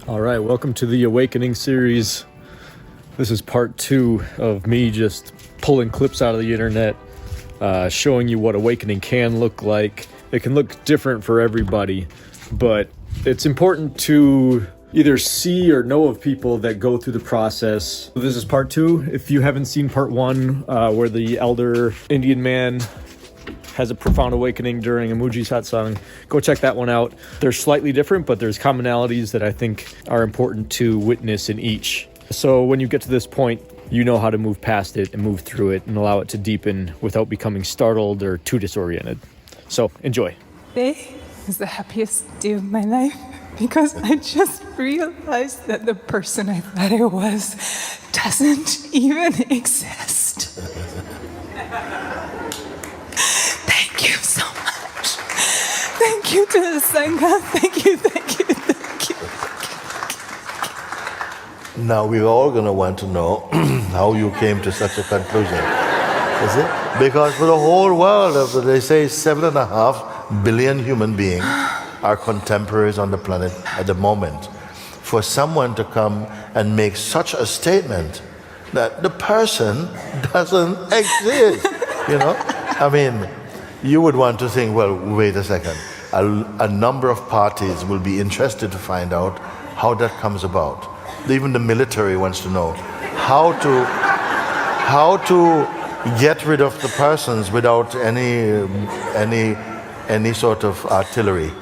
All right, welcome to the Awakening series. This is part 2 of me just pulling clips out of the internet, showing you what awakening can look like. It can look different for everybody, but it's important to either see or know of people that go through the process. This is part 2. If you haven't seen part 1, where the elder Indian man has a profound awakening during a Mooji Satsang, go check that one out. They're slightly different, but there's commonalities that I think are important to witness in each. So when you get to this point, you know how to move past it and move through it and allow it to deepen without becoming startled or too disoriented. So enjoy. Today is the happiest day of my life because I just realized that the person I thought I was doesn't even exist. Thank you so much. Thank you to the Sangha. Thank you. Now we're all going to want to know how you came to such a conclusion. Is it? Because for the whole world, they say 7.5 billion human beings are contemporaries on the planet at the moment. For someone to come and make such a statement that the person doesn't exist, you know? I mean, you would want to think, well, wait a second. A number of parties will be interested to find out how that comes about. Even the military wants to know how to get rid of the persons without any sort of artillery.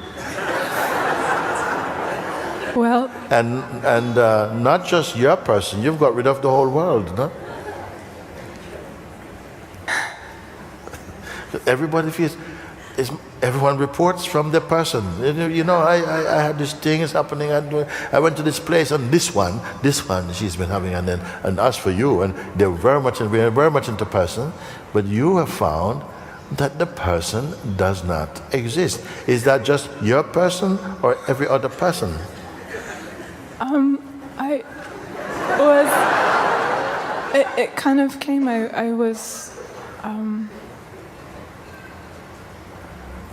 Well, and not just your person, you've got rid of the whole world, no? Everybody feels, everyone reports from their person. You know, I had this thing is happening. I went to this place, and this one, she's been having, and as for you, and we're very much into person, but you have found that the person does not exist. Is that just your person or every other person? It kind of came. I was.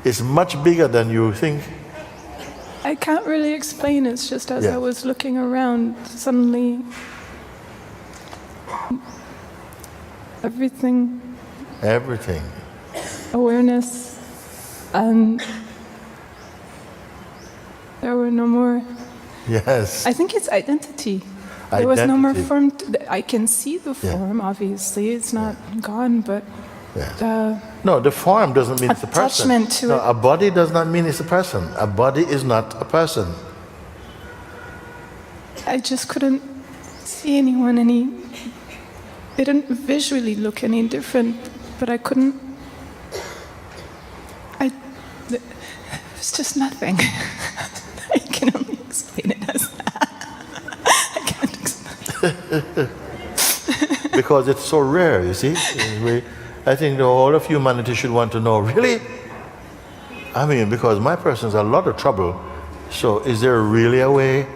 It's much bigger than you think. I can't really explain. It's just as I was looking around, suddenly everything, awareness, and there were no more. Yes. I think it's identity. There was no more form. I can see the form, obviously. It's not gone, but... Yes. No, the form doesn't mean it's a person. Attachment to it. A body does not mean it's a person. A body is not a person. I just couldn't see anyone It didn't visually look any different, but I couldn't... It was just nothing. I can only explain it as that. I can't explain it. Because it's so rare, you see. I think the whole of humanity should want to know, really? I mean, because my person's a lot of trouble. So is there really a way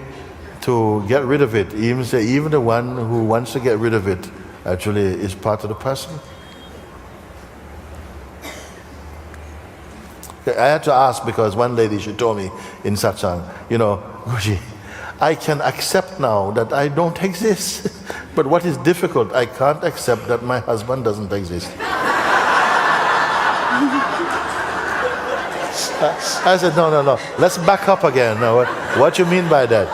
to get rid of it? Even the one who wants to get rid of it actually is part of the person? I had to ask because one lady, she told me in Satsang, you know, Mooji, I can accept now that I don't exist. But what is difficult, I can't accept that my husband doesn't exist. I said, no. Let's back up again. Now, what you mean by that?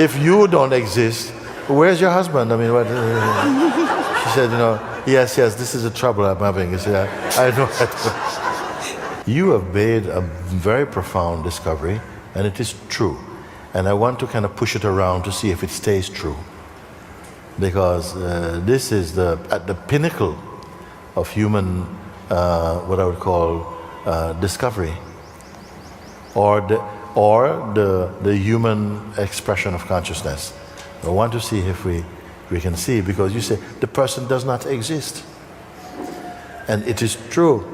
If you don't exist, where's your husband? I mean, what? She said, you know, yes, this is the trouble I'm having. You see, I know that. You have made a very profound discovery, and it is true. And I want to kind of push it around to see if it stays true. Because this is at the pinnacle of human, what I would call discovery, or the human expression of consciousness. I want to see if we can see, because you say the person does not exist. And it is true.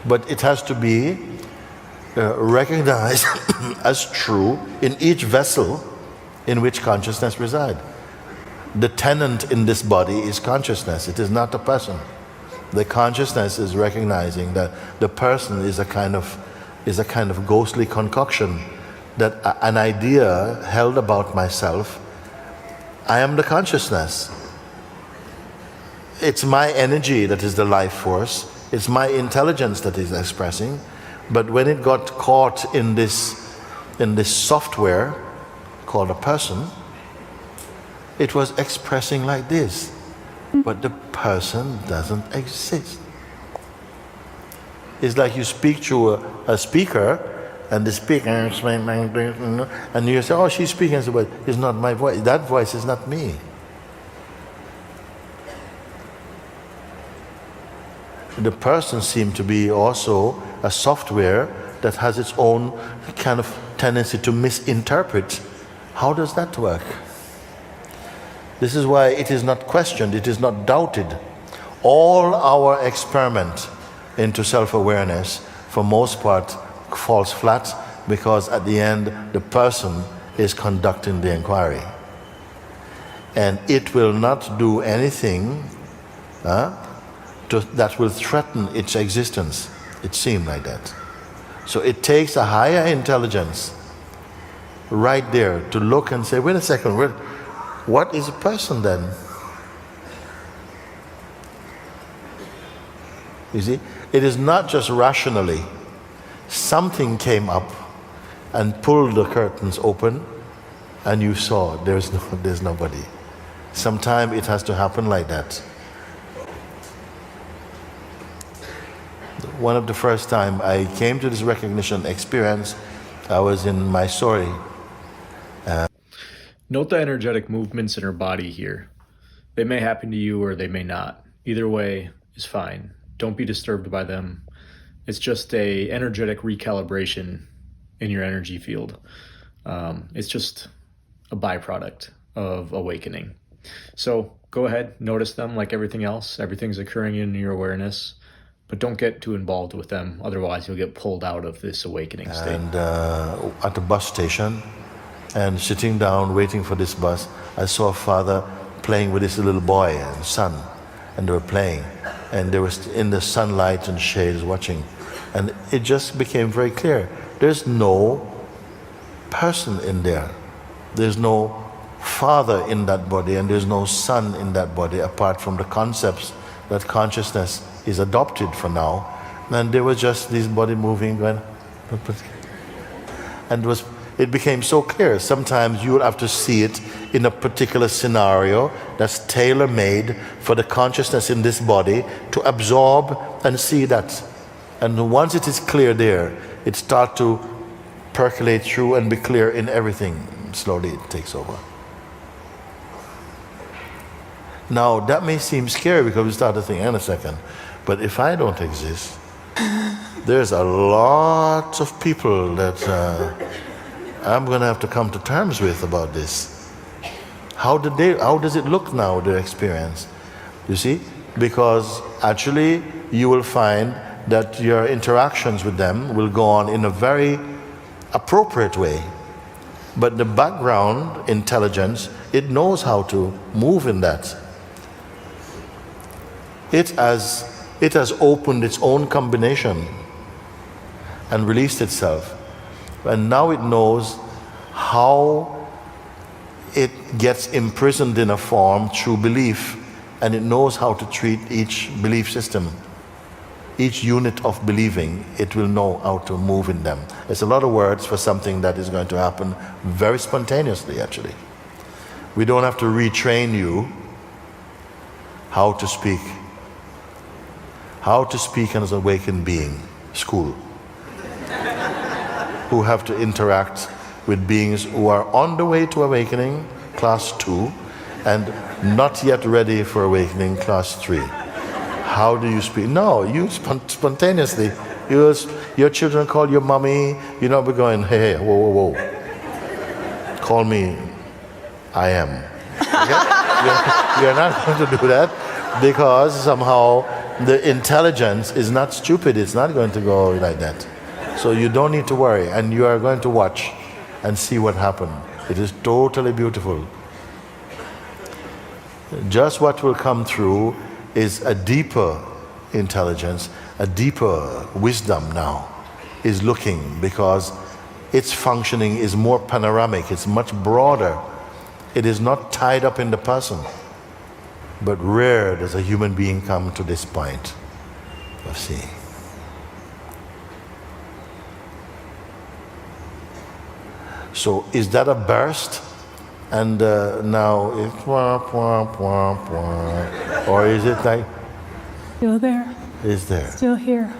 But it has to be recognized as true in each vessel in which consciousness resides. The tenant in this body is consciousness. It is not a person. The consciousness is recognizing that the person is a kind of ghostly concoction that an idea held about myself, I am the consciousness. It's my energy that is the life force. It's my intelligence that is expressing. But when it got caught in this software called a person, it was expressing like this. But the person doesn't exist. It's like you speak through a speaker, and the speaker, and you say, oh, she's speaking, but it's not my voice. That voice is not me. The person seemed to be also a software that has its own kind of tendency to misinterpret. How does that work? This is why it is not questioned, it is not doubted. All our experiment into self-awareness, for most part, falls flat, because at the end, the person is conducting the inquiry. And it will not do anything that will threaten its existence. It seemed like that. So it takes a higher intelligence right there to look and say, wait a second, what is a person then? You see, it is not just rationally. Something came up and pulled the curtains open, and you saw there's nobody. Sometimes it has to happen like that. One of the first time I came to this recognition experience, I was in Mysore. Note the energetic movements in her body here. They may happen to you or they may not. Either way is fine. Don't be disturbed by them. It's just a energetic recalibration in your energy field. It's just a byproduct of awakening. So go ahead, notice them like everything else. Everything's occurring in your awareness, but don't get too involved with them. Otherwise, you'll get pulled out of this awakening state. And at the bus station, and sitting down waiting for this bus, I saw a father playing with his little boy and son, and they were playing, and they were in the sunlight and shades watching, and it just became very clear. There's no person in there. There's no father in that body, and there's no son in that body, apart from the concepts that consciousness is adopted for now. And there was just this body moving, going, and it became so clear. Sometimes you will have to see it in a particular scenario that's tailor-made for the consciousness in this body to absorb and see that. And once it is clear there, it starts to percolate through and be clear in everything. Slowly it takes over. Now that may seem scary because we start to think, hang on a second, but if I don't exist, there's a lot of people that I'm going to have to come to terms with about this. How does it look now, their experience? You see? Because actually you will find that your interactions with them will go on in a very appropriate way. But the background intelligence, it knows how to move in that. It has opened its own combination and released itself. And now it knows how it gets imprisoned in a form through belief, and it knows how to treat each belief system. Each unit of believing, it will know how to move in them. It's a lot of words for something that is going to happen very spontaneously, actually. We don't have to retrain you how to speak. How to speak as an awakened being, school. Who have to interact with beings who are on the way to awakening, class 2, and not yet ready for awakening, class 3. How do you speak? No, you spontaneously. Your children call you mommy, you're not going, hey, whoa. Call me, I am. Okay? You're not going to do that, because somehow the intelligence is not stupid, it's not going to go like that. So you don't need to worry, and you are going to watch and see what happens. It is totally beautiful. Just what will come through is a deeper intelligence, a deeper wisdom now is looking, because its functioning is more panoramic, it's much broader. It is not tied up in the person. But rare does a human being come to this point of seeing. So is that a burst? And now it's womp, womp, womp, womp. Or is it like? Still there. Is there? Still here.